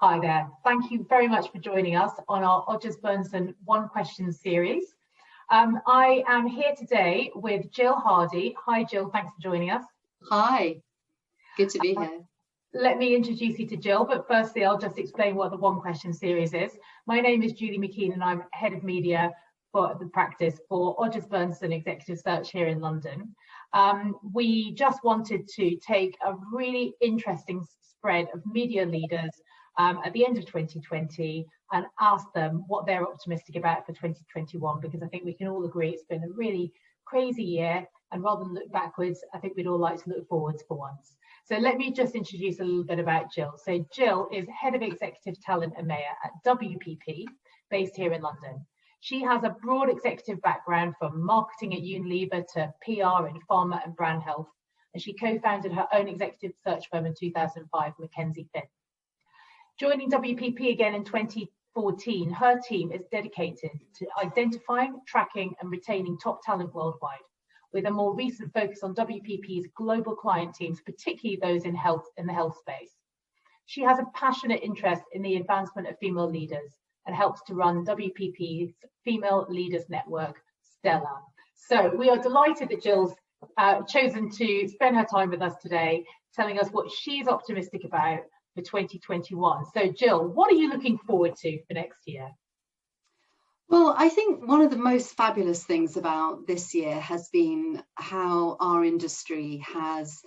Hi there. Thank you very much for joining us on our Odgers Berndtson One Question series. I am here today with Gill Hardy. Hi, Gill. Thanks for joining us. Hi. Good to be here. Let me introduce you to Gill, but firstly, I'll just explain what the One Question series is. My name is Julie McKean, and I'm Head of Media for the practice for Odgers Berndtson Executive Search here in London. We just wanted to take a really interesting spread of media leaders at the end of 2020 and ask them what they're optimistic about for 2021, because I think we can all agree it's been a really crazy year, and rather than look backwards, I think we'd all like to look forwards for once. So let me just introduce a little bit about Gill. So Gill is Head of Executive Talent EMEA at WPP, based here in London. She has a broad executive background from marketing at Unilever to PR in pharma and brand health, and she co-founded her own executive search firm in 2005, Mackenzie Finn. Joining WPP again in 2014, her team is dedicated to identifying, tracking and retaining top talent worldwide, with a more recent focus on WPP's global client teams, particularly those in the health space. She has a passionate interest in the advancement of female leaders and helps to run WPP's Female Leaders Network, Stella. So we are delighted that Gill's chosen to spend her time with us today, telling us what she's optimistic about for 2021. So Gill, what are you looking forward to for next year? Well, I think one of the most fabulous things about this year has been how our industry has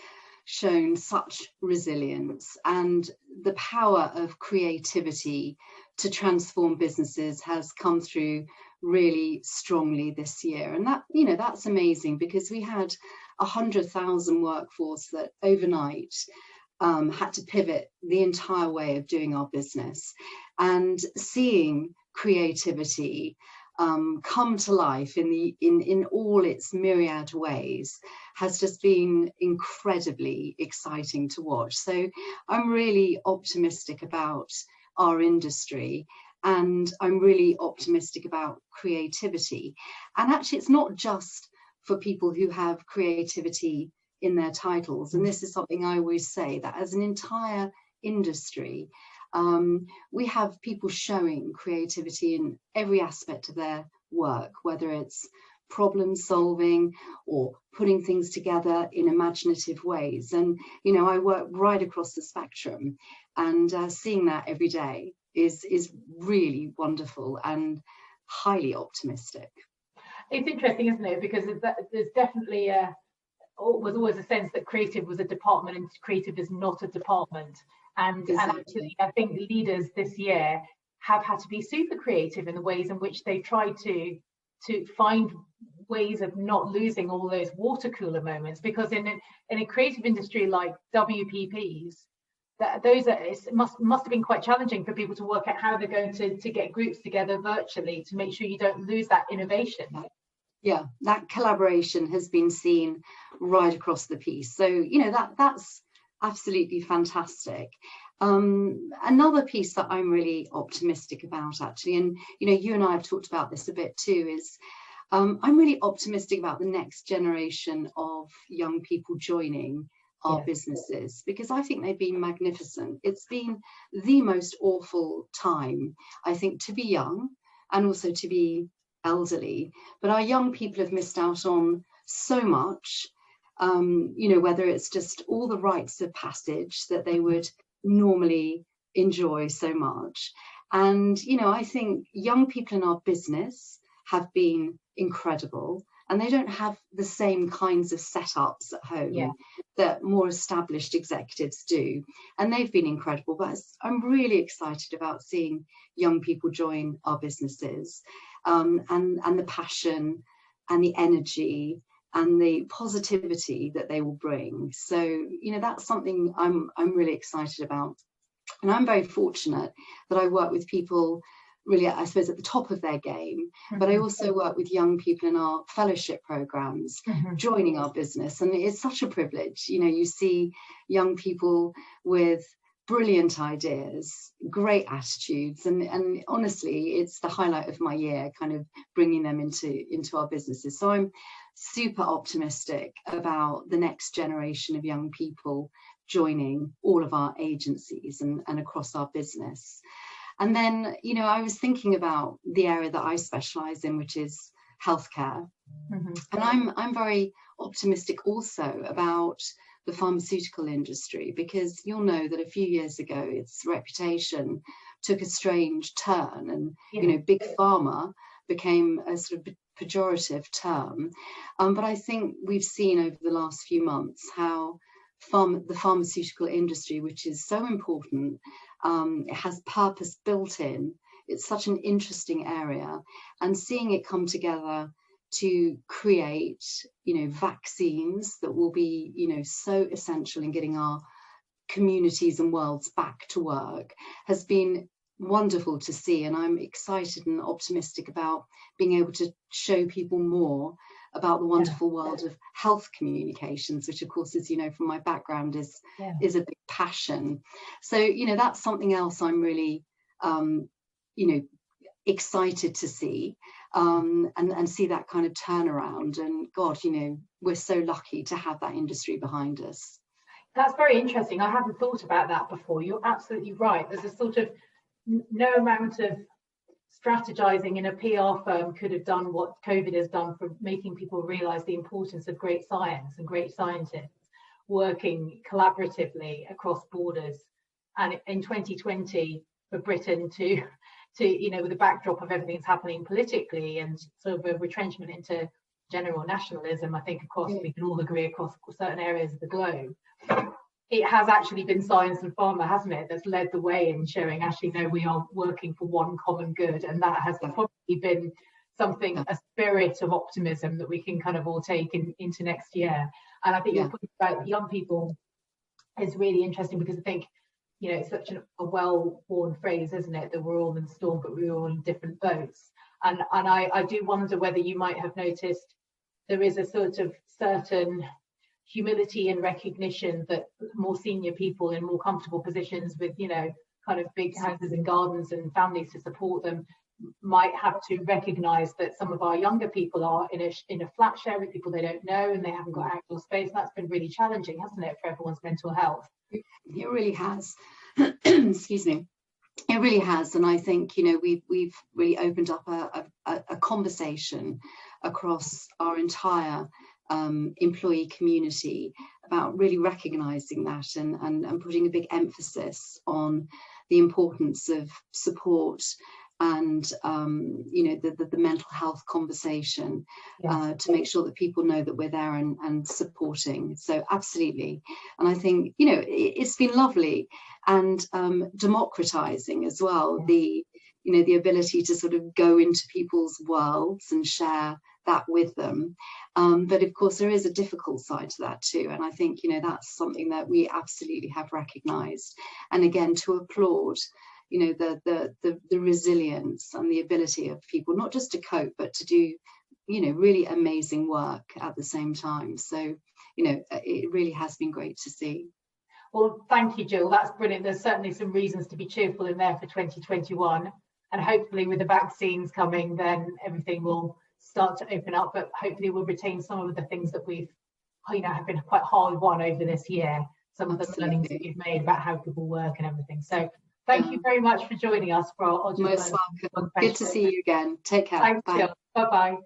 shown such resilience, and the power of creativity to transform businesses has come through really strongly this year. And that, that's amazing, because we had 100,000 workforce that overnight had to pivot the entire way of doing our business, and seeing creativity come to life in all its myriad ways has just been incredibly exciting to watch. So I'm really optimistic about our industry, and I'm really optimistic about creativity. And actually, it's not just for people who have creativity in their titles. And this is something I always say, that as an entire industry, we have people showing creativity in every aspect of their work, whether it's problem solving or putting things together in imaginative ways. And, I work right across the spectrum, and seeing that every day is really wonderful and highly optimistic. It's interesting, isn't it? Because there's definitely was always a sense that creative was a department and creative is not a department. And actually, I think leaders this year have had to be super creative in the ways in which they try to find ways of not losing all those water cooler moments. Because in a creative industry like WPP's, it must have been quite challenging for people to work out how they're going to get groups together virtually to make sure you don't lose that innovation. Yeah, that collaboration has been seen right across the piece. So, that's absolutely fantastic. Another piece that I'm really optimistic about, actually, and, you and I have talked about this a bit too, is I'm really optimistic about the next generation of young people joining our businesses, because I think they've been magnificent. It's been the most awful time, I think, to be young and also to be elderly, but our young people have missed out on so much, whether it's just all the rites of passage that they would normally enjoy so much. And, I think young people in our business have been incredible, and they don't have the same kinds of setups at home that more established executives do. And they've been incredible, but I'm really excited about seeing young people join our businesses, and the passion and the energy and the positivity that they will bring. So, that's something I'm really excited about. And I'm very fortunate that I work with people really, I suppose, at the top of their game, but I also work with young people in our fellowship programs joining our business. And it's such a privilege. You see young people with brilliant ideas, great attitudes, and honestly, it's the highlight of my year, kind of bringing them into our businesses. So I'm super optimistic about the next generation of young people joining all of our agencies and across our business. And then, you know, I was thinking about the area that I specialize in, which is healthcare. And I'm very optimistic also about the pharmaceutical industry, because you'll know that a few years ago its reputation took a strange turn, and you know, big pharma became a sort of pejorative term. But I think we've seen over the last few months how the pharmaceutical industry, which is so important, it has purpose built in. It's such an interesting area, and seeing it come together to create, you know, vaccines that will be, you know, so essential in getting our communities and worlds back to work has been wonderful to see. And I'm excited and optimistic about being able to show people more about the wonderful world of health communications, which of course, as you know from my background, is a big passion. So, you know, that's something else I'm really you know, excited to see, and see that kind of turnaround. And God, you know, we're so lucky to have that industry behind us. That's very interesting. I hadn't thought about that before. You're absolutely right. There's a sort of no amount of strategizing in a PR firm could have done what COVID has done for making people realize the importance of great science and great scientists working collaboratively across borders. And in 2020, for Britain to you know, with the backdrop of everything that's happening politically and sort of a retrenchment into general nationalism, I think, of course, we can all agree across certain areas of the globe, it has actually been science and pharma, hasn't it, that's led the way in showing actually, no, we are working for one common good. And that has probably been something, a spirit of optimism that we can kind of all take into next year. And I think your point about young people is really interesting, because I think, you know, it's such a well-worn phrase, isn't it, that we're all in the storm, but we're all in different boats. And I do wonder whether you might have noticed there is a sort of certain humility and recognition that more senior people in more comfortable positions with, you know, kind of big houses and gardens and families to support them might have to recognize that some of our younger people are in a flat share with people they don't know, and they haven't got outdoor space. That's been really challenging, hasn't it, for everyone's mental health? It really has. Excuse me. It really has. And I think, you know, we've really opened up a conversation across our entire employee community about really recognizing that and putting a big emphasis on the importance of support and you know, the mental health conversation, to make sure that people know that we're there and supporting. So absolutely. And I think, you know, it's been lovely and democratizing as well, the, you know, the ability to sort of go into people's worlds and share that with them. But of course, there is a difficult side to that too. And I think, you know, that's something that we absolutely have recognized. And again, to applaud, you know, the resilience and the ability of people, not just to cope, but to do, you know, really amazing work at the same time. So, you know, it really has been great to see. Well, thank you, Jill. That's brilliant. There's certainly some reasons to be cheerful in there for 2021. And hopefully with the vaccines coming, then everything will start to open up. But hopefully we'll retain some of the things that we've, you know, have been quite hard won over this year. Some of the learnings that you've made about how people work and everything. So thank you very much for joining us for our Most welcome. Good to see you again. Take care. Thanks, Jill. Bye-bye.